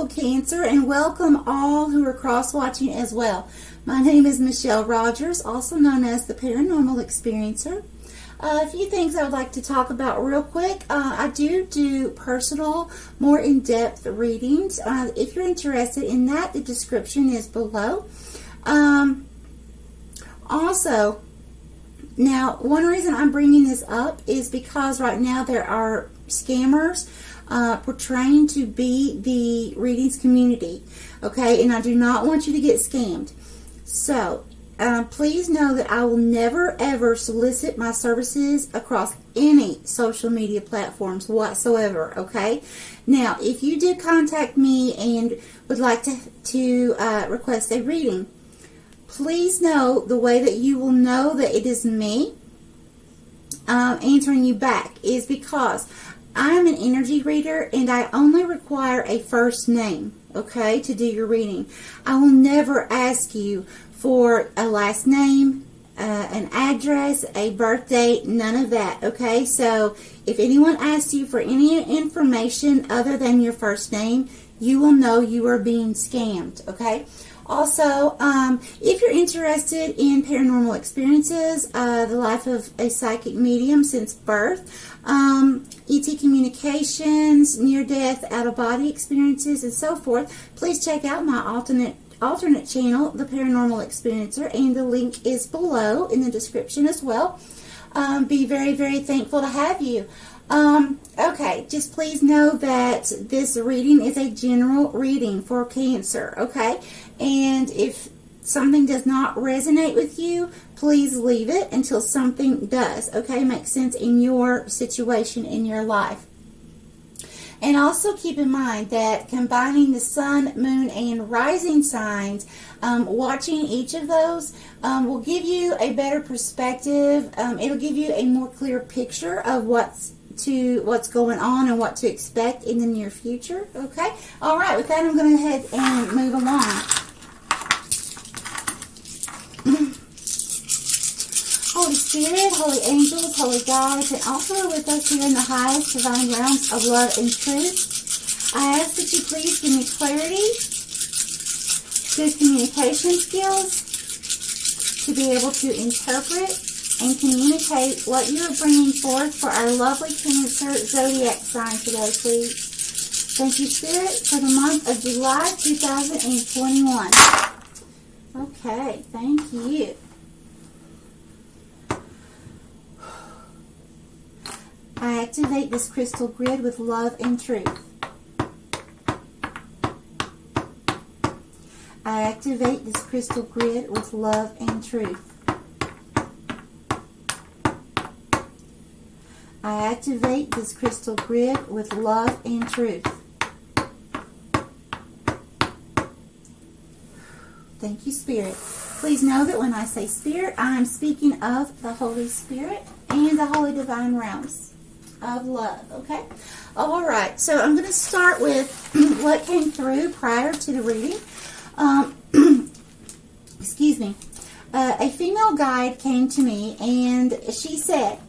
beautiful Cancer, and welcome all who are cross-watching as well. My name is Michelle Rogers, also known as the Paranormal Experiencer. A few things I would like to talk about real quick. I do personal, more in-depth readings. If you're interested in that, the description is below. Also, now, one reason I'm bringing this up is because right now there are scammers portraying to be the readings community, okay? And I do not want you to get scammed. So, please know that I will never ever solicit my services across any social media platforms whatsoever, okay? Now, if you did contact me and would like to request a reading, please know the way that you will know that it is me answering you back is because I'm an energy reader and I only require a first name, okay, to do your reading. I will never ask you for a last name, an address, a birth date, none of that, okay? So if anyone asks you for any information other than your first name, you will know you are being scammed, okay? Also, if you're interested in paranormal experiences, the life of a psychic medium since birth, ET communications, near-death, out-of-body experiences, and so forth, please check out my alternate channel, The Paranormal Experiencer, and the link is below in the description as well. Be very, very thankful to have you. Okay, just please know that this reading is a general reading for Cancer, okay? And if something does not resonate with you, please leave it until something does, okay? Makes sense in your situation, in your life. And also keep in mind that combining the sun, moon, and rising signs, watching each of those will give you a better perspective. It'll give you a more clear picture of what's going on and what to expect in the near future. Okay? All right, with that, I'm going to go ahead and move along. Holy Spirit, Holy Angels, Holy Guides, and also are with us here in the highest divine realms of love and truth. I ask that you please give me clarity, good communication skills, to be able to interpret and communicate what you are bringing forth for our lovely Cancer zodiac sign today, please. Thank you, Spirit, for the month of July 2021. Okay, thank you. I activate this crystal grid with love and truth. I activate this crystal grid with love and truth. I activate this crystal grid with love and truth. Thank you, Spirit. Please know that when I say Spirit, I am speaking of the Holy Spirit and the Holy Divine Realms of love, okay? All right, so I'm going to start with what came through prior to the reading. Excuse me. A female guide came to me, and she said,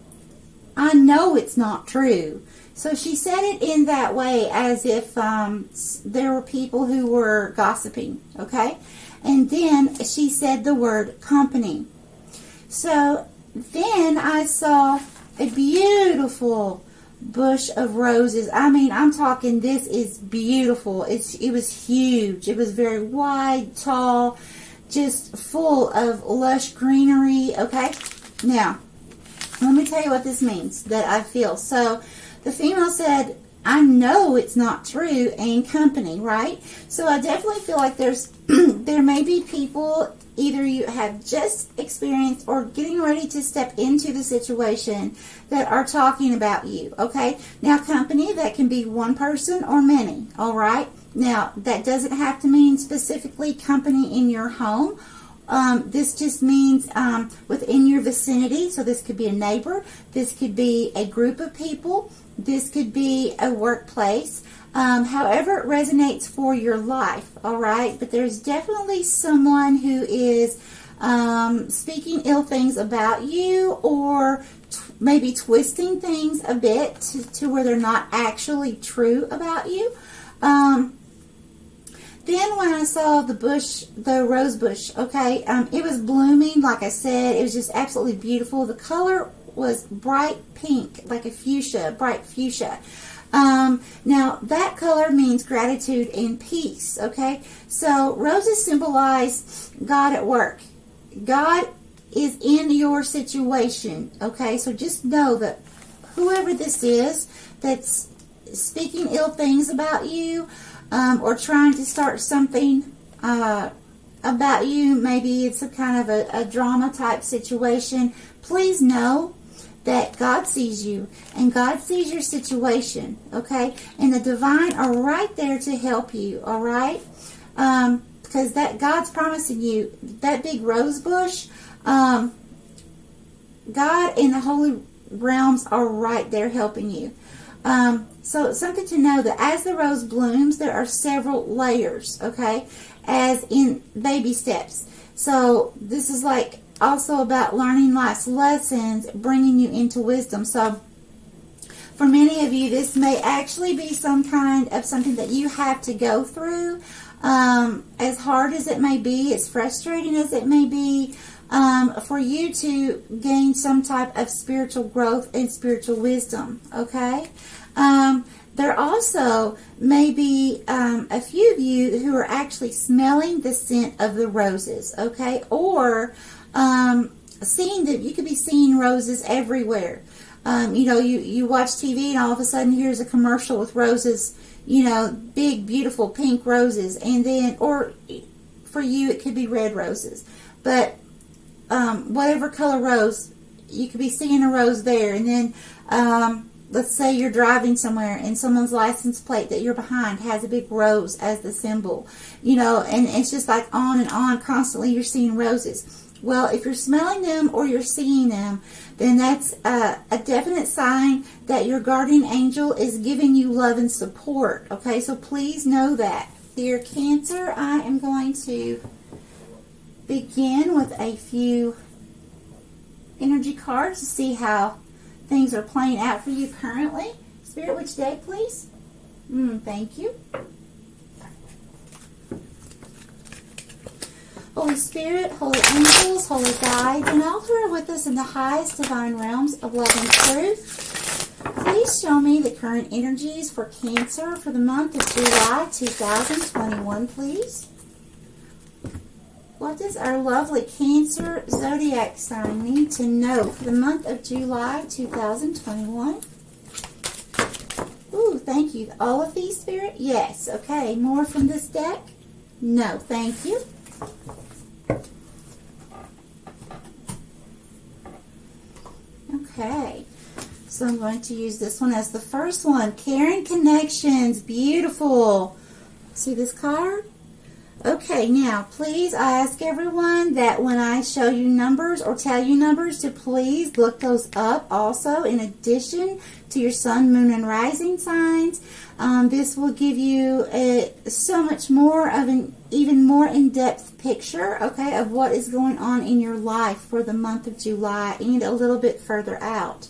I know it's not true. So she said it in that way as if there were people who were gossiping, okay? And then she said the word company. So then I saw a beautiful bush of roses. I mean, I'm talking, this is beautiful. It was huge. It was very wide, tall, just full of lush greenery, okay? Now, let me tell you what this means that I feel. So, the female said, I know it's not true, and company, right? So, I definitely feel like there may be people, either you have just experienced or getting ready to step into the situation, that are talking about you, okay? Now, company, that can be one person or many, all right? Now, that doesn't have to mean specifically company in your home. This just means within your vicinity. So this could be a neighbor. This could be a group of people. This could be a workplace. However it resonates for your life, all right? But there's definitely someone who is speaking ill things about you, or maybe twisting things a bit to where they're not actually true about you. even when I saw the rose bush, okay, it was blooming, like I said. It was just absolutely beautiful. The color was bright pink, like a fuchsia, bright fuchsia. Now, that color means gratitude and peace, okay? So, roses symbolize God at work. God is in your situation, okay? So, just know that whoever this is that's speaking ill things about you, or trying to start something about you, maybe it's a kind of a drama type situation, please know that God sees you and God sees your situation, okay? And the divine are right there to help you, all right? Because that God's promising you that big rose bush, God and the holy realms are right there helping you. So it's something to know that as the rose blooms, there are several layers, okay, as in baby steps. So this is like also about learning life's lessons, bringing you into wisdom. So for many of you, this may actually be some kind of something that you have to go through, as hard as it may be, as frustrating as it may be, for you to gain some type of spiritual growth and spiritual wisdom, okay? There also may be a few of you who are actually smelling the scent of the roses, okay? Or seeing that you could be seeing roses everywhere. You know, you watch TV and all of a sudden here's a commercial with roses, you know, big, beautiful pink roses. And then, or for you, it could be red roses. But whatever color rose, you could be seeing a rose there. And then, let's say you're driving somewhere and someone's license plate that you're behind has a big rose as the symbol, you know, and it's just like on and on constantly you're seeing roses. Well, if you're smelling them or you're seeing them, then that's a definite sign that your guardian angel is giving you love and support, okay? So please know that. Dear Cancer, I am going to begin with a few energy cards to see how things are playing out for you currently. Spirit, which day, please? Thank you. Holy Spirit, holy angels, holy guides, and all who are with us in the highest divine realms of love and truth, please show me the current energies for Cancer for the month of July 2021, please. What does our lovely Cancer zodiac sign need to know for the month of July 2021? Ooh, thank you. All of these, Spirit? Yes. Okay, more from this deck? No, thank you. Okay, so I'm going to use this one as the first one. Caring Connections. Beautiful. See this card? Okay, now, please, I ask everyone that when I show you numbers or tell you numbers to please look those up also in addition to your sun, moon, and rising signs. This will give you so much more of an even more in-depth picture, okay, of what is going on in your life for the month of July and a little bit further out.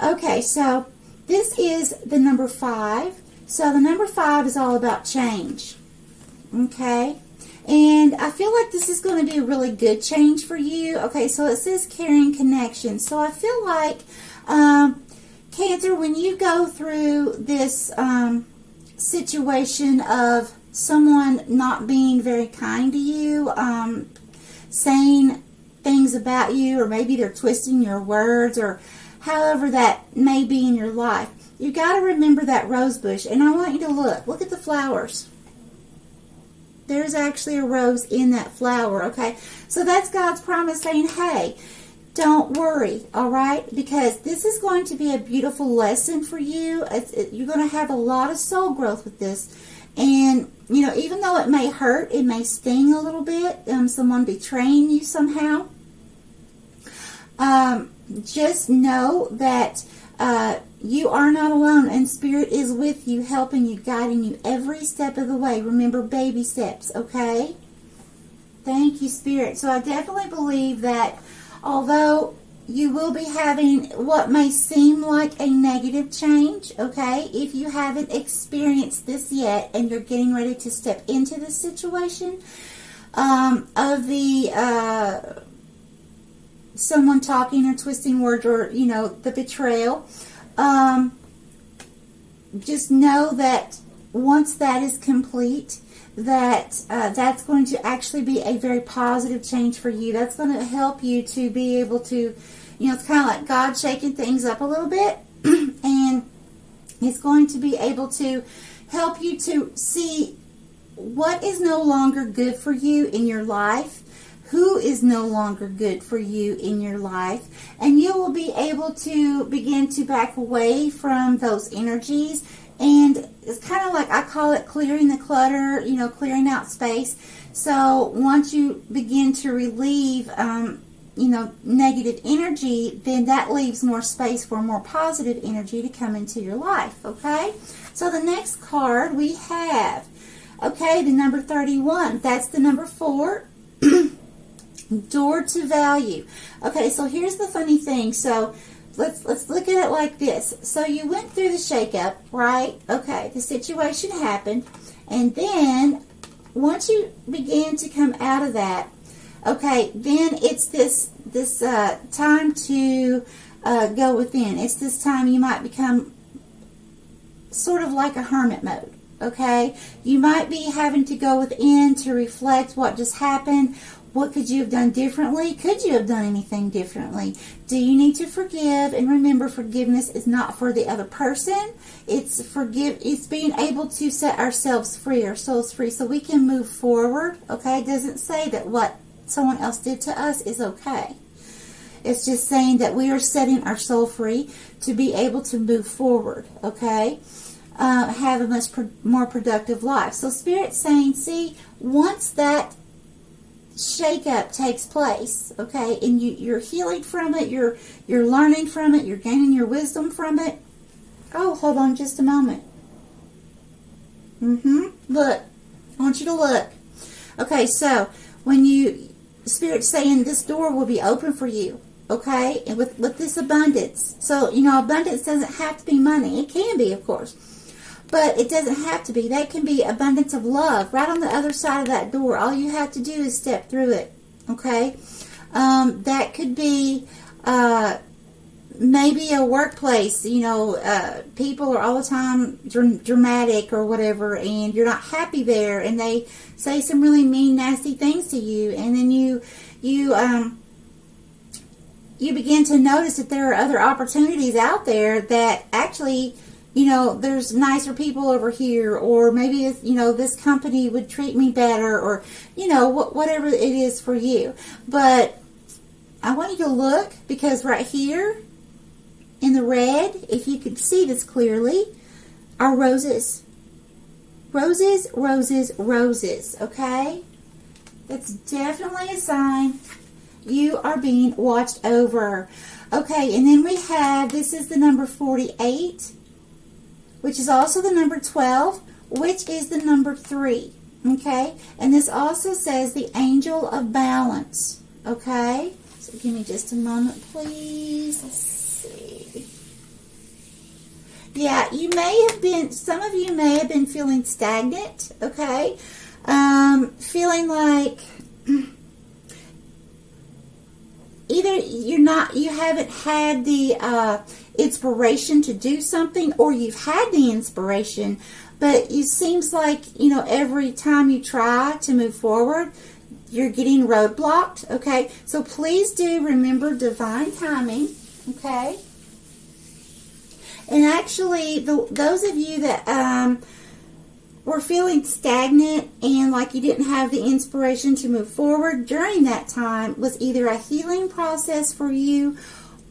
Okay, so this is the number 5. So the number 5 is all about change. Okay, and I feel like this is going to be a really good change for you. Okay, so it says Caring Connection. So I feel like, Cancer, when you go through this situation of someone not being very kind to you, saying things about you, or maybe they're twisting your words, or however that may be in your life, you got to remember that rose bush. And I want you to look at the flowers. There's actually a rose in that flower, okay? So that's God's promise saying, hey, don't worry, all right? Because this is going to be a beautiful lesson for you. You're going to have a lot of soul growth with this. And, you know, even though it may hurt, it may sting a little bit, someone betraying you somehow, just know that you are not alone, and Spirit is with you, helping you, guiding you every step of the way. Remember, baby steps, okay? Thank you, Spirit. So I definitely believe that although You will be having what may seem like a negative change, okay? If you haven't experienced this yet and you're getting ready to step into this situation of the someone talking or twisting words, or, you know, the betrayal, just know that once that is complete, that that's going to actually be a very positive change for you. That's going to help you to be able to, you know, it's kind of like God shaking things up a little bit, and it's going to be able to help you to see what is no longer good for you in your life, who is no longer good for you in your life, and you will be able to begin to back away from those energies. And it's kind of like, I call it clearing the clutter, you know, clearing out space. So once you begin to relieve, you know, negative energy, then that leaves more space for more positive energy to come into your life, okay? So the next card we have, okay, the number 31. That's the number 4. Door to value. Okay, so here's the funny thing. So let's look at it like this. So you went through the shakeup, right? Okay, the situation happened, and then once you began to come out of that, okay, then it's this time to go within. It's this time you might become sort of like a hermit mode. Okay, you might be having to go within to reflect what just happened. What could you have done differently? Could you have done anything differently? Do you need to forgive? And remember, forgiveness is not for the other person. It's being able to set ourselves free, our souls free, so we can move forward. Okay, it doesn't say that what someone else did to us is okay. It's just saying that we are setting our soul free to be able to move forward. Okay, have a much more productive life. So Spirit's saying, see, once that shake-up takes place, okay, and you're healing from it, you're learning from it, you're gaining your wisdom from it. Oh, hold on just a moment. Look, I want you to look. Okay, so when Spirit's saying this door will be open for you, okay, and with this abundance. So, you know, abundance doesn't have to be money. It can be, of course, but it doesn't have to be. That can be abundance of love right on the other side of that door. All you have to do is step through it, okay? That could be maybe a workplace. You know, people are all the time dramatic or whatever, and you're not happy there, and they say some really mean, nasty things to you, and then you begin to notice that there are other opportunities out there that actually, you know, there's nicer people over here, or maybe, you know, this company would treat me better, or, you know, whatever it is for you. But I want you to look, because right here in the red, if you could see this clearly, are roses. Roses, roses, roses, okay? That's definitely a sign you are being watched over. Okay, and then we have, this is the number 48, which is also the number 12, which is the number 3, okay? And this also says the angel of balance, okay? So give me just a moment, please. Let's see. Yeah, you may have been, some of you may have been feeling stagnant, okay? Feeling like either you haven't had the inspiration to do something, or you've had the inspiration, but it seems like, you know, every time you try to move forward, you're getting roadblocked, okay? So please do remember divine timing, okay? And actually, those of you that were feeling stagnant and like you didn't have the inspiration to move forward during that time, was either a healing process for you,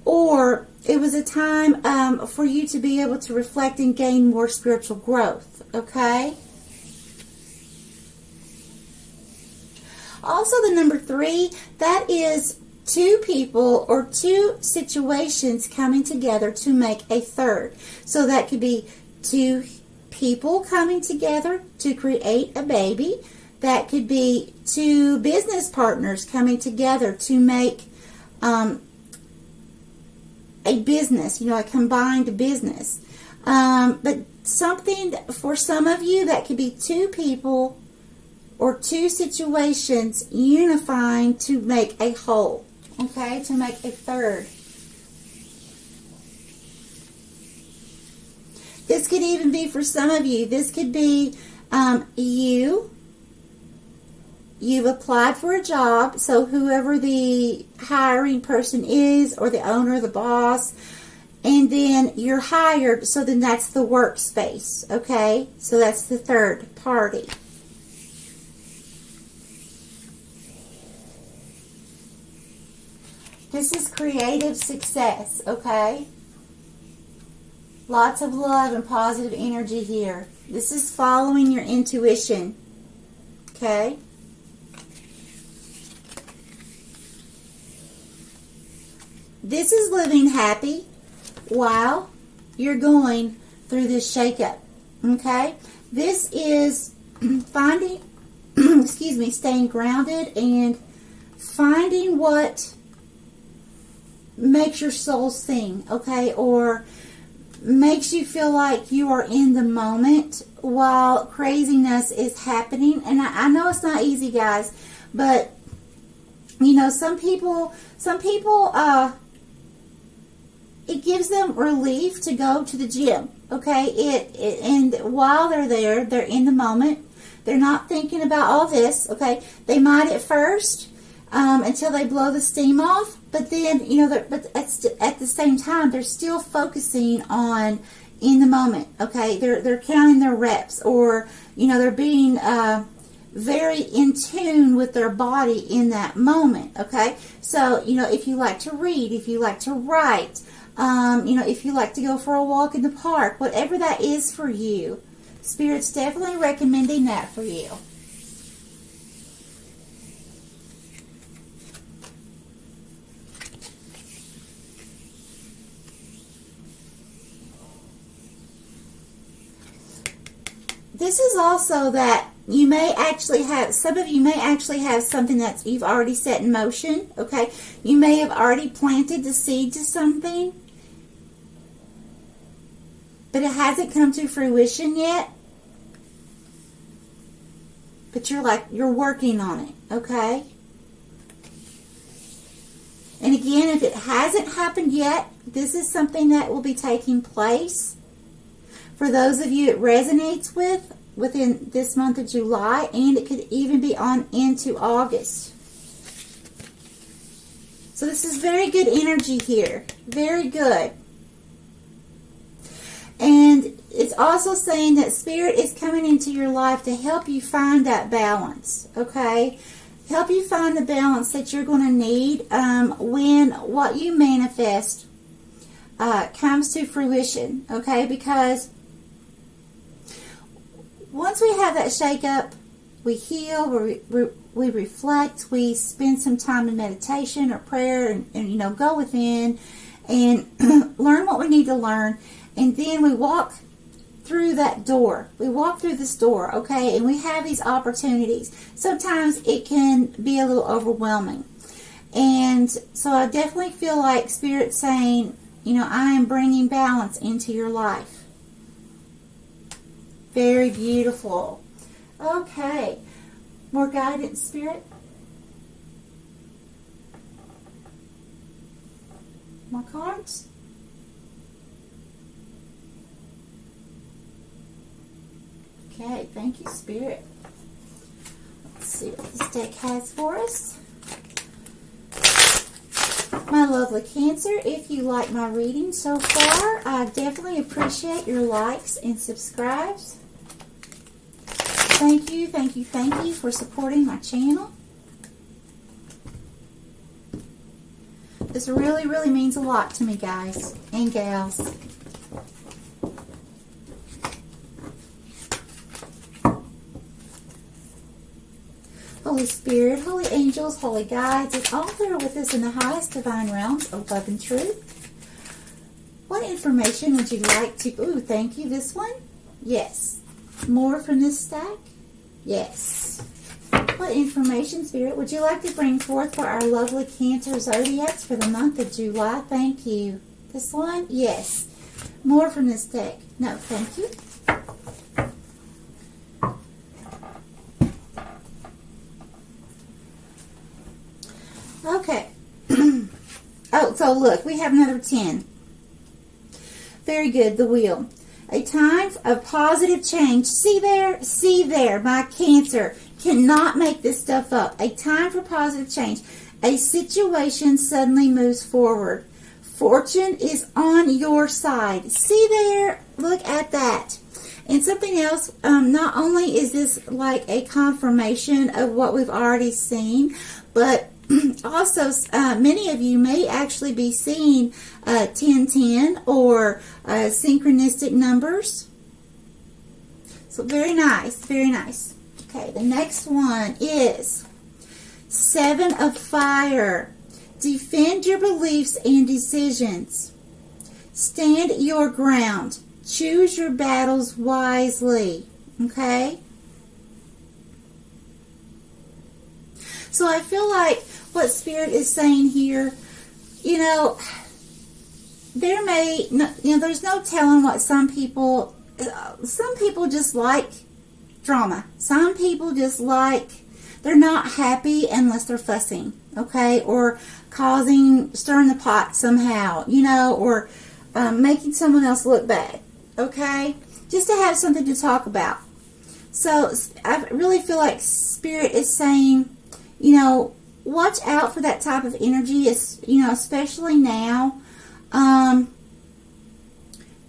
or it was a time for you to be able to reflect and gain more spiritual growth, okay? Also, the number 3, that is 2 people or 2 situations coming together to make a third. So that could be 2 people coming together to create a baby. That could be 2 business partners coming together to make a business, you know, a combined business. But something for some of you that could be two people or two situations unifying to make a whole, okay, to make a third. This could even be for some of you. This could be you've applied for a job, so whoever the hiring person is, or the owner, the boss, and then you're hired, so then that's the workspace, okay? So that's the third party. This is creative success, okay? Lots of love and positive energy here. This is following your intuition, okay? This is living happy while you're going through this shakeup, okay? This is finding, excuse me, staying grounded and finding what makes your soul sing, okay? Or makes you feel like you are in the moment while craziness is happening. And I know it's not easy, guys, but you know, some people it gives them relief to go to the gym, okay? And while they're there, they're in the moment. They're not thinking about all this, okay? They might at first, until they blow the steam off, but then, you know, but at the same time, they're still focusing on in the moment, okay? They're counting their reps, or, you know, they're being very in tune with their body in that moment, okay? So, you know, if you like to read, if you like to write, you know, if you like to go for a walk in the park, whatever that is for you, Spirit's definitely recommending that for you. This is also that you may actually have, some of you may actually have something that you've already set in motion, okay? You may have already planted the seed to something, but it hasn't come to fruition yet. But you're working on it, okay? And again, if it hasn't happened yet, this is something that will be taking place. For those of you it resonates with, within this month of July, and it could even be on into August. So this is very good energy here. Very good. And it's also saying that Spirit is coming into your life to help you find that balance, okay? Help you find the balance that you're going to need when what you manifest comes to fruition, okay? Because once we have that shake-up, we heal, we reflect, we spend some time in meditation or prayer and you know, go within and learn what we need to learn. And then we walk through that door. We walk through this door, okay? And we have these opportunities. Sometimes it can be a little overwhelming. And so I definitely feel like Spirit's saying, you know, I am bringing balance into your life. Very beautiful. Okay. More guidance, Spirit. More cards. Okay, thank you, Spirit. Let's see what this deck has for us. My lovely Cancer, if you like my reading so far, I definitely appreciate your likes and subscribes. Thank you, thank you, thank you for supporting my channel. This really, really means a lot to me, guys and gals. Holy Spirit, holy angels, holy guides, and all that are with us in the highest divine realms of love and truth. What information would you like to... Ooh, thank you. This one? Yes. More from this stack? Yes. What information, Spirit, would you like to bring forth for our lovely Cancer Zodiacs for the month of July? Thank you. This one? Yes. More from this deck. No, thank you. Okay. Oh, so look, we have another 10. Very good, the wheel. A time of positive change. See there? See there. My Cancer cannot make this stuff up. A time for positive change. A situation suddenly moves forward. Fortune is on your side. See there? Look at that. And something else, not only is this like a confirmation of what we've already seen, but also many of you may actually be seeing 1010 or synchronistic numbers. So very nice, very nice. Okay, the next one is 7 of Fire. Defend your beliefs and decisions. Stand your ground. Choose your battles wisely. Okay? So I feel like what Spirit is saying here, there's no telling what some people just like drama. Some people just like, they're not happy unless they're fussing, okay? Or stirring the pot somehow, or making someone else look bad, okay? Just to have something to talk about. So I really feel like Spirit is saying, watch out for that type of energy, especially now.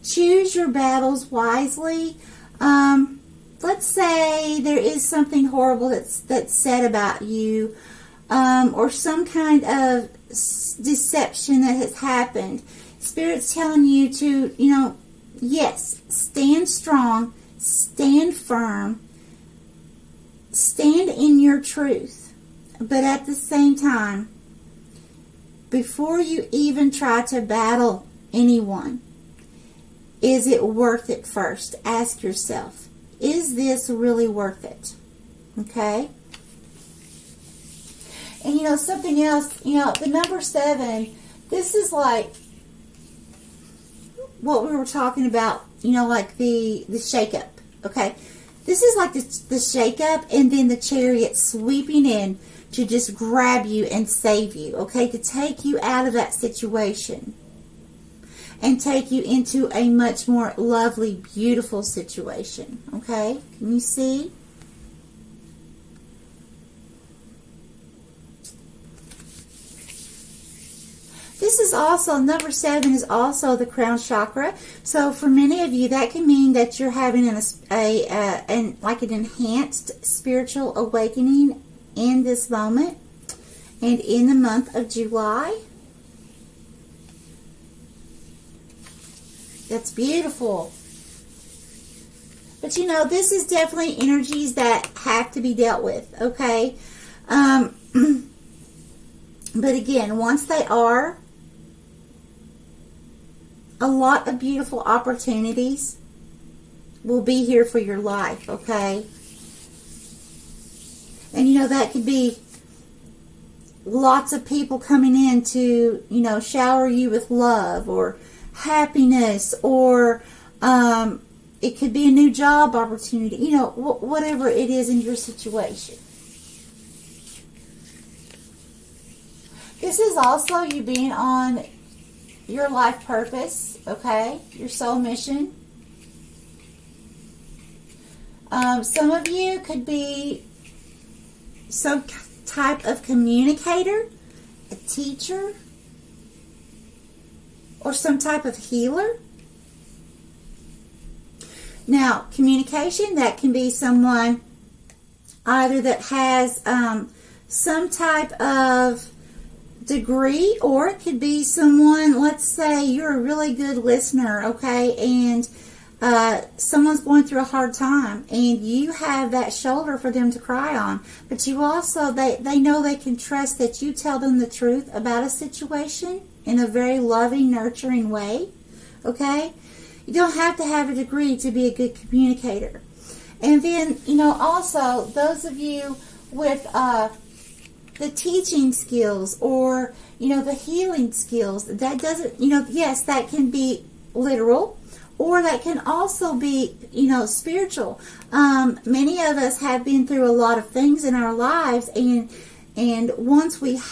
Choose your battles wisely. Let's say there is something horrible that's said about you, or some kind of deception that has happened. Spirit's telling you to, yes, stand strong, stand firm, stand in your truth. But at the same time, before you even try to battle anyone, is it worth it first? Ask yourself, is this really worth it? Okay? And something else, the number 7, this is like what we were talking about, like the shake-up, okay? This is like the shake-up and then the chariot sweeping in to just grab you and save you, okay? To take you out of that situation and take you into a much more lovely, beautiful situation, okay? Can you see? This is also, number 7 is also the crown chakra. So for many of you, that can mean that you're having an enhanced spiritual awakening in this moment and in the month of July. That's beautiful. But this is definitely energies that have to be dealt with, okay? But again, once they are, a lot of beautiful opportunities will be here for your life, okay? And that could be lots of people coming in to, shower you with love or happiness, or it could be a new job opportunity, whatever it is in your situation. This is also you being on your life purpose, okay? Your soul mission. Some of you could be some type of communicator, a teacher, or some type of healer. Now, communication, that can be someone either that has some type of degree, or it could be someone, let's say you're a really good listener, okay, and someone's going through a hard time and you have that shoulder for them to cry on, but you also, they know they can trust that you tell them the truth about a situation in a very loving, nurturing way, okay? You don't have to have a degree to be a good communicator. And then, also, those of you with the teaching skills or, the healing skills. That doesn't, yes, that can be literal, or that can also be, spiritual. Many of us have been through a lot of things in our lives, and once we've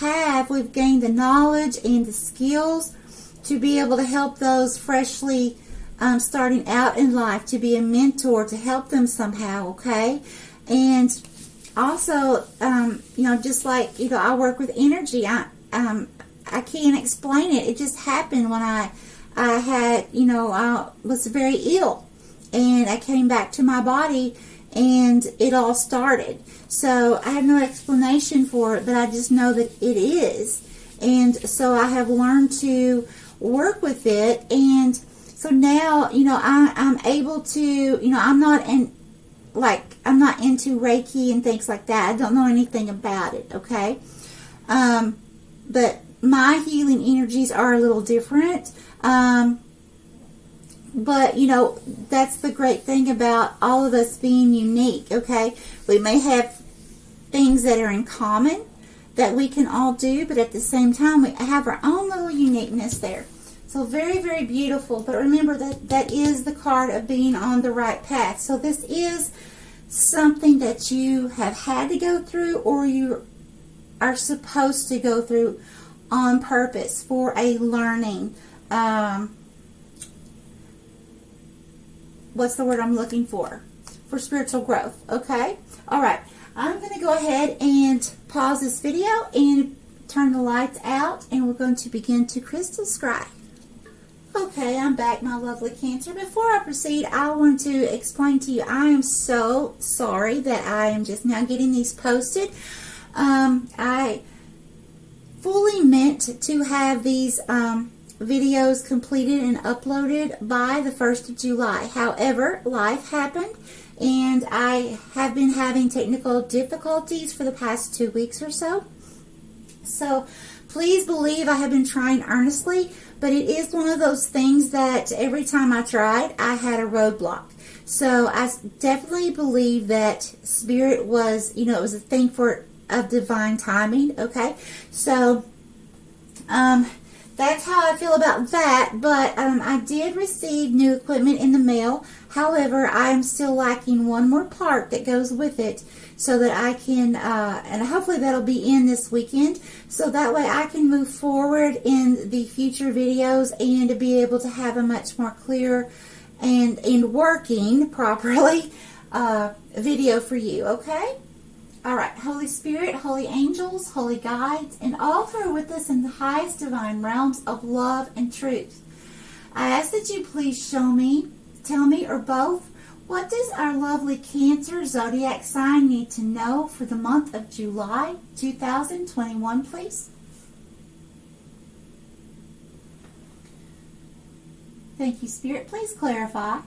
gained the knowledge and the skills to be able to help those freshly starting out in life, to be a mentor, to help them somehow, okay? And also, just like, I work with energy. I can't explain it. It just happened when I had, I was very ill, and I came back to my body, and it all started. So I have no explanation for it, but I just know that it is. And so I have learned to work with it, and so now, I'm able to, I'm not into Reiki and things like that. I don't know anything about it, okay? But my healing energies are a little different. But, that's the great thing about all of us being unique, okay? We may have things that are in common that we can all do, but at the same time, we have our own little uniqueness there. So very, very beautiful. But remember that is the card of being on the right path. So this is something that you have had to go through, or you are supposed to go through on purpose for a learning. What's the word I'm looking for? For spiritual growth. Okay? All right. I'm going to go ahead and pause this video and turn the lights out, and we're going to begin to crystal scry. Okay, I'm back, my lovely Cancer. Before I proceed, I want to explain to you, I am so sorry that I am just now getting these posted. I fully meant to have these videos completed and uploaded by the 1st of July. However, life happened, and I have been having technical difficulties for the past 2 weeks or so. So please believe I have been trying earnestly, but it is one of those things that every time I tried, I had a roadblock. So I definitely believe that Spirit was, it was a thing of divine timing, okay? So, that's how I feel about that, but I did receive new equipment in the mail. However, I'm still lacking one more part that goes with it, so that I can, and hopefully that'll be in this weekend, so that way I can move forward in the future videos and to be able to have a much more clear and working properly video for you, okay? All right, Holy Spirit, Holy Angels, Holy Guides, and all who are with us in the highest divine realms of love and truth, I ask that you please show me, tell me, or both, what does our lovely Cancer zodiac sign need to know for the month of July 2021, please? Thank you, Spirit. Please clarify.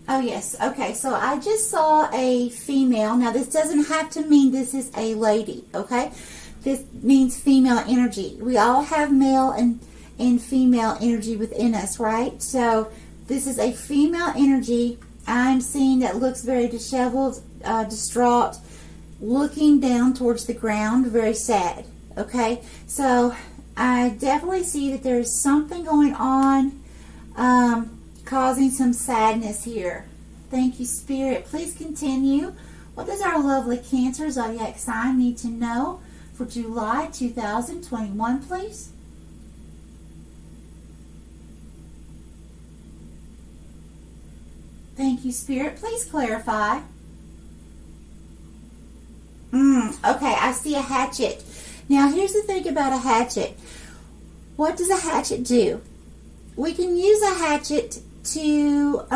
Oh, yes. Okay, so I just saw a female. Now, this doesn't have to mean this is a lady, okay? This means female energy. We all have male and female energy within us, right? So this is a female energy I'm seeing that looks very disheveled, distraught, looking down towards the ground, very sad, okay? So I definitely see that there's something going on causing some sadness here. Thank you, Spirit. Please continue. What does our lovely Cancer zodiac sign need to know for July 2021, please? Thank you, Spirit. Please clarify. Okay, I see a hatchet. Now, here's the thing about a hatchet. What does a hatchet do? We can use a hatchet to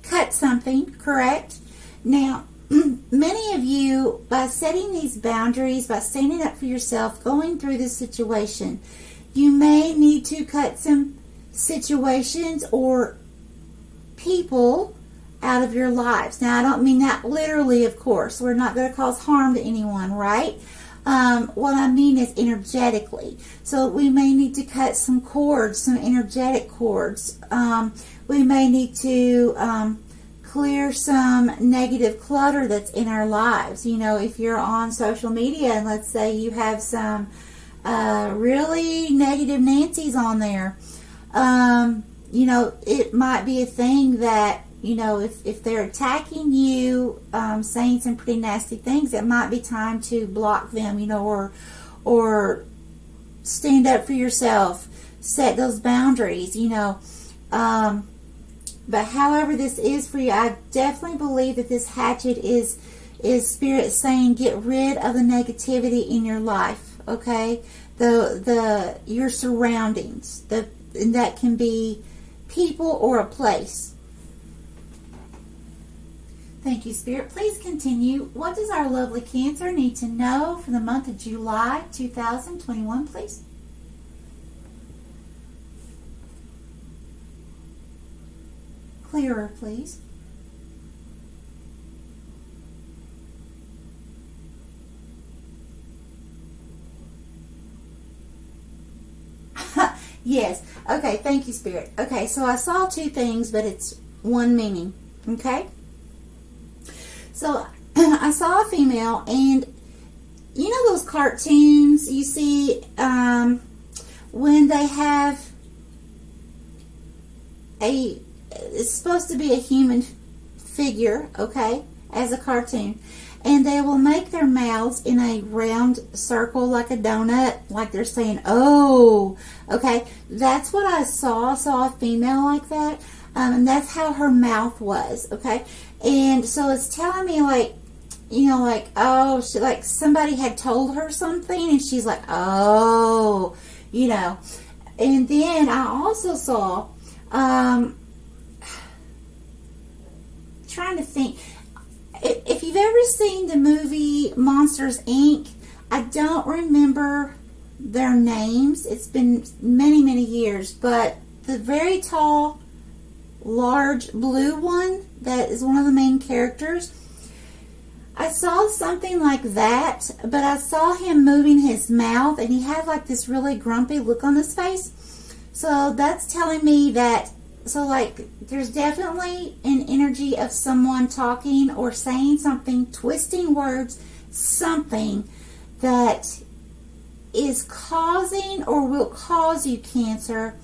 cut something, correct? Now, many of you, by setting these boundaries, by standing up for yourself, going through this situation, you may need to cut some situations or people out of your lives. Now, I don't mean that literally, of course. We're not going to cause harm to anyone, right? What I mean is energetically. So we may need to cut some cords, some energetic cords. We may need to clear some negative clutter that's in our lives. You know, if you're on social media and let's say you have some really negative Nancy's on there, you know, it might be a thing that, you know, if they're attacking you, saying some pretty nasty things, it might be time to block them, you know, or stand up for yourself, set those boundaries, you know. But however this is for you, I definitely believe that this hatchet is Spirit saying get rid of the negativity in your life, okay? Your surroundings, and that can be people or a place. Thank you, Spirit. Please continue. What does our lovely Cancer need to know for the month of July 2021, please? Clearer, please. Yes. Okay, thank you, Spirit. Okay, so I saw two things, but it's one meaning. Okay? So I saw a female, and you know those cartoons you see when they have it's supposed to be a human figure, okay, as a cartoon, and they will make their mouths in a round circle like a donut, like they're saying, oh, okay, that's what I saw. I saw a female like that, and that's how her mouth was, okay, and so it's telling me, like, you know, like, oh, she, like somebody had told her something, and she's like, oh, you know. And then I also saw, trying to think, if you've ever seen the movie Monsters, Inc., I don't remember their names. It's been many, many years, but the very tall, large blue one that is one of the main characters, I saw something like that, but I saw him moving his mouth, and he had like this really grumpy look on his face. So that's telling me that, so like there's definitely an energy of someone talking or saying something, twisting words, something that is causing or will cause you, Cancer,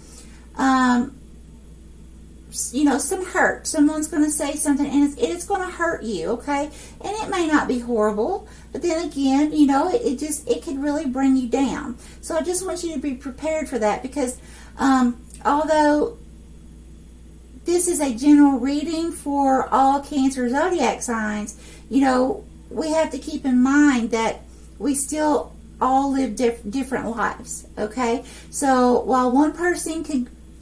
you know, some hurt. Someone's going to say something, and it's going to hurt you, okay? And it may not be horrible, but then again, you know, it could really bring you down. So I just want you to be prepared for that, because although this is a general reading for all Cancer zodiac signs, you know, we have to keep in mind that we still all live different lives, okay? So while one person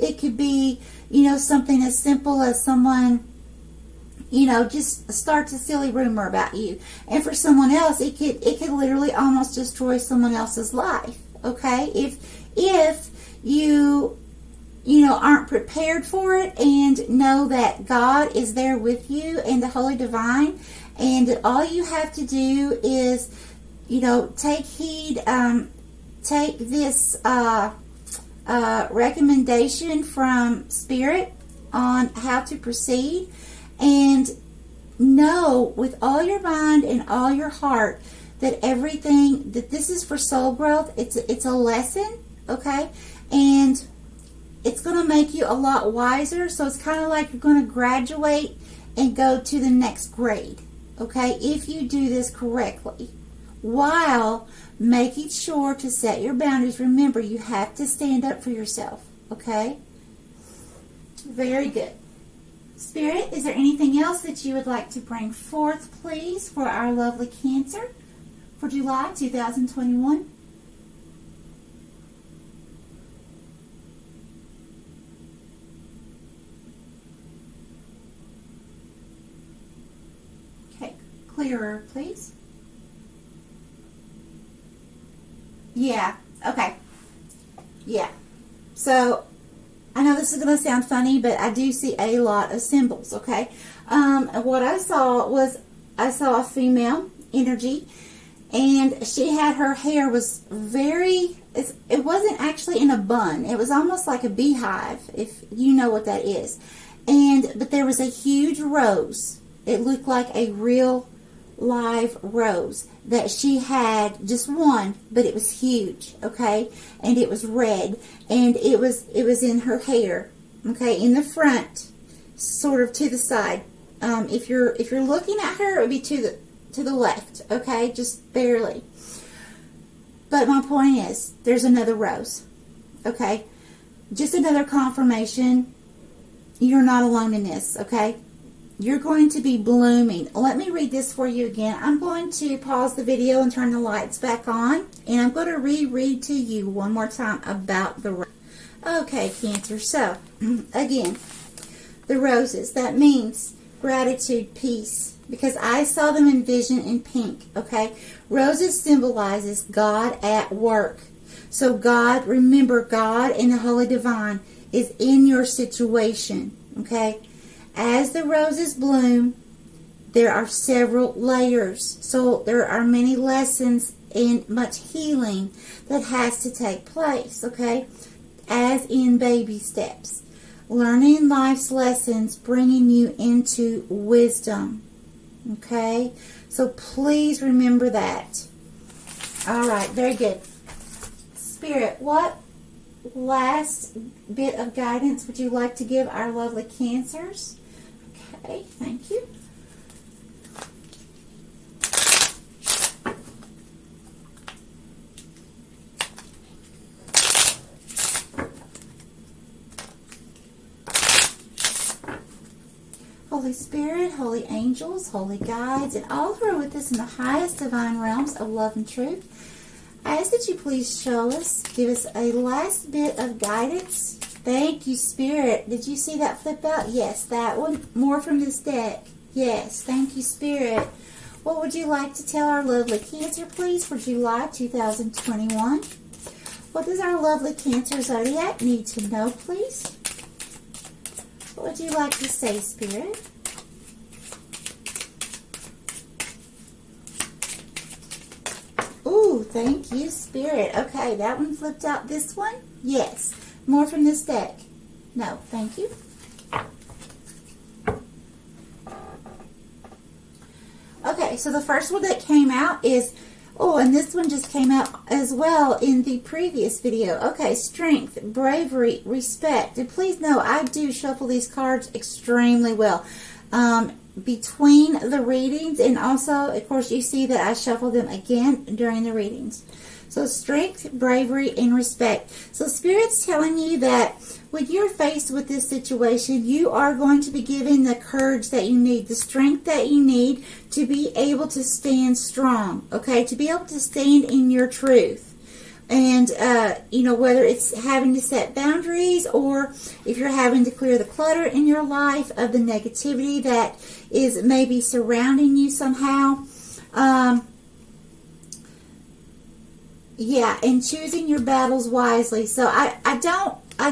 it could be, you know, something as simple as someone, you know, just starts a silly rumor about you, and for someone else it could literally almost destroy someone else's life, okay? If you know, aren't prepared for it and know that God is there with you and the Holy Divine, and all you have to do is, you know, take heed, take this recommendation from Spirit on how to proceed, and know with all your mind and all your heart that everything, that this is for soul growth. It's a lesson, okay? And it's going to make you a lot wiser. So it's kind of like you're going to graduate and go to the next grade, okay, if you do this correctly, while making sure to set your boundaries. Remember, you have to stand up for yourself, okay? Very good. Spirit, is there anything else that you would like to bring forth, please, for our lovely Cancer for July 2021? Okay, clearer, please. Yeah, okay. Yeah. So, I know this is going to sound funny, but I do see a lot of symbols, okay? What I saw was, I saw a female energy, and she had, her hair was very, it wasn't actually in a bun. It was almost like a beehive, if you know what that is. But there was a huge rose. It looked like a real live rose that she had, just one, but it was huge, okay? And it was red, and it was in her hair, okay, in the front, sort of to the side. If you're looking at her, it would be to the left, okay, just barely. But my point is, there's another rose, okay? Just another confirmation. You're not alone in this, okay? You're going to be blooming. Let me read this for you again. I'm going to pause the video and turn the lights back on, and I'm going to reread to you one more time about the rose. Okay, Cancer. So, again, the roses. That means gratitude, peace, because I saw them in vision in pink, okay? Roses symbolizes God at work. So God, remember, God and the Holy Divine is in your situation, okay? As the roses bloom, there are several layers. So there are many lessons and much healing that has to take place, okay? As in baby steps. Learning life's lessons, bringing you into wisdom, okay? So please remember that. All right, very good. Spirit, what last bit of guidance would you like to give our lovely Cancers? Okay, thank you. Holy Spirit, holy angels, holy guides, and all who are with us in the highest divine realms of love and truth, I ask that you please show us, give us a last bit of guidance. Thank you, Spirit. Did you see that flip out? Yes, that one. More from this deck. Yes, thank you, Spirit. What would you like to tell our lovely Cancer, please, for July 2021? What does our lovely Cancer Zodiac need to know, please? What would you like to say, Spirit? Ooh, thank you, Spirit. Okay, that one flipped out. This one? Yes. More from this deck? No, thank you. Okay, so the first one that came out is, oh, and this one just came out as well in the previous video. Okay, strength, bravery, respect. And please know, I do shuffle these cards extremely well. Between the readings, and also, of course, you see that I shuffle them again during the readings. So strength, bravery, and respect. So Spirit's telling you that when you're faced with this situation, you are going to be given the courage that you need, the strength that you need to be able to stand strong, okay? To be able to stand in your truth. And, you know, whether it's having to set boundaries or if you're having to clear the clutter in your life of the negativity that is maybe surrounding you somehow. Yeah, and choosing your battles wisely. So I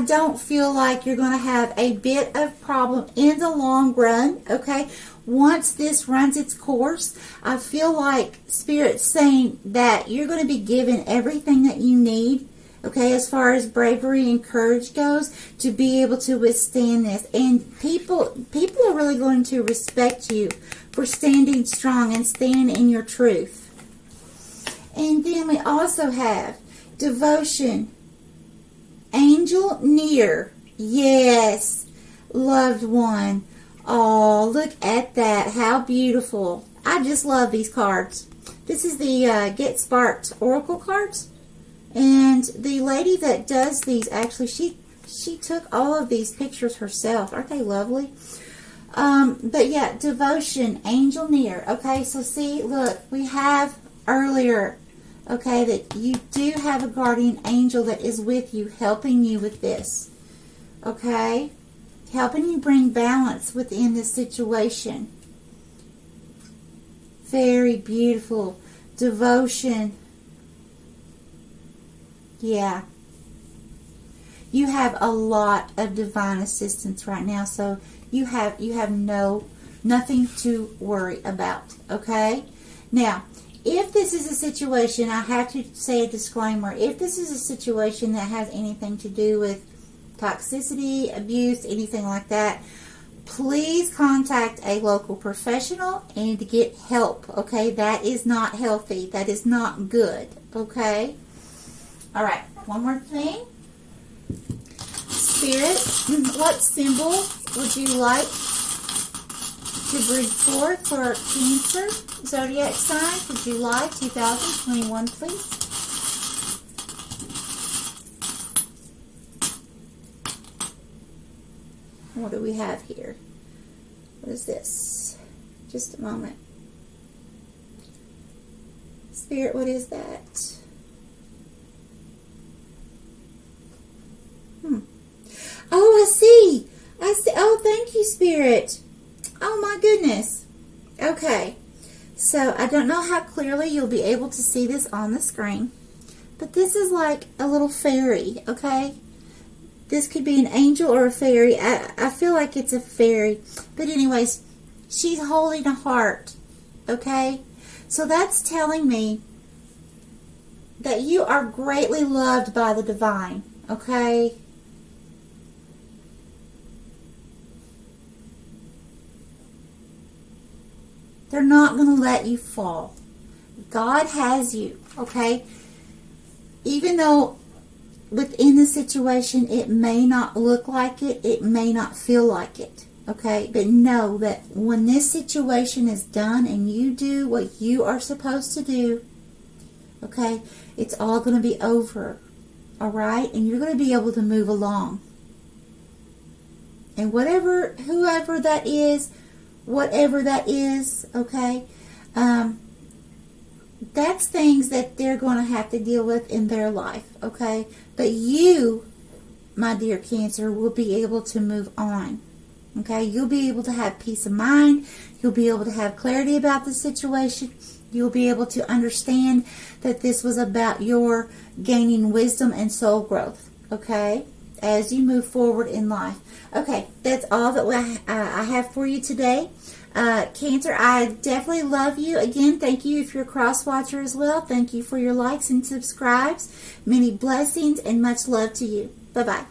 don't feel like you're going to have a bit of problem in the long run, okay? Once this runs its course, I feel like Spirit's saying that you're going to be given everything that you need, okay, as far as bravery and courage goes, to be able to withstand this. And people are really going to respect you for standing strong and standing in your truth. And then we also have devotion, angel near, yes, loved one. Oh, look at that. How beautiful. I just love these cards. This is the Get Sparked Oracle cards. And the lady that does these, actually, she took all of these pictures herself. Aren't they lovely? But yeah, devotion, angel near. Okay, so see, look, we have earlier, okay, that you do have a guardian angel that is with you, helping you with this. Okay? Helping you bring balance within the situation. Very beautiful. Devotion. Yeah. You have a lot of divine assistance right now, so you have nothing to worry about. Okay? Now, if this is a situation, I have to say a disclaimer, if this is a situation that has anything to do with toxicity, abuse, anything like that, please contact a local professional and get help, okay? That is not healthy. That is not good, okay? All right, one more thing. Spirit, what symbol would you like to bring forth for Cancer zodiac sign for July 2021, please? What do we have here? What is this? Just a moment. Spirit, what is that? Oh, I see. Oh, thank you, Spirit. Oh, my goodness. Okay. So, I don't know how clearly you'll be able to see this on the screen. But this is like a little fairy, okay? This could be an angel or a fairy. I feel like it's a fairy. But anyways, she's holding a heart, okay? So, that's telling me that you are greatly loved by the divine, okay? They're not going to let you fall. God has you, okay? Even though within the situation it may not look like it, it may not feel like it, okay? But know that when this situation is done and you do what you are supposed to do, okay, it's all going to be over, all right? And you're going to be able to move along. And whoever that is, whatever that is, okay, that's things that they're going to have to deal with in their life, okay? But you, my dear Cancer, will be able to move on, okay? You'll be able to have peace of mind. You'll be able to have clarity about the situation. You'll be able to understand that this was about your gaining wisdom and soul growth, okay, as you move forward in life. Okay, that's all that I have for you today. Cancer, I definitely love you. Again, thank you if you're a cross watcher as well. Thank you for your likes and subscribes. Many blessings and much love to you. Bye-bye.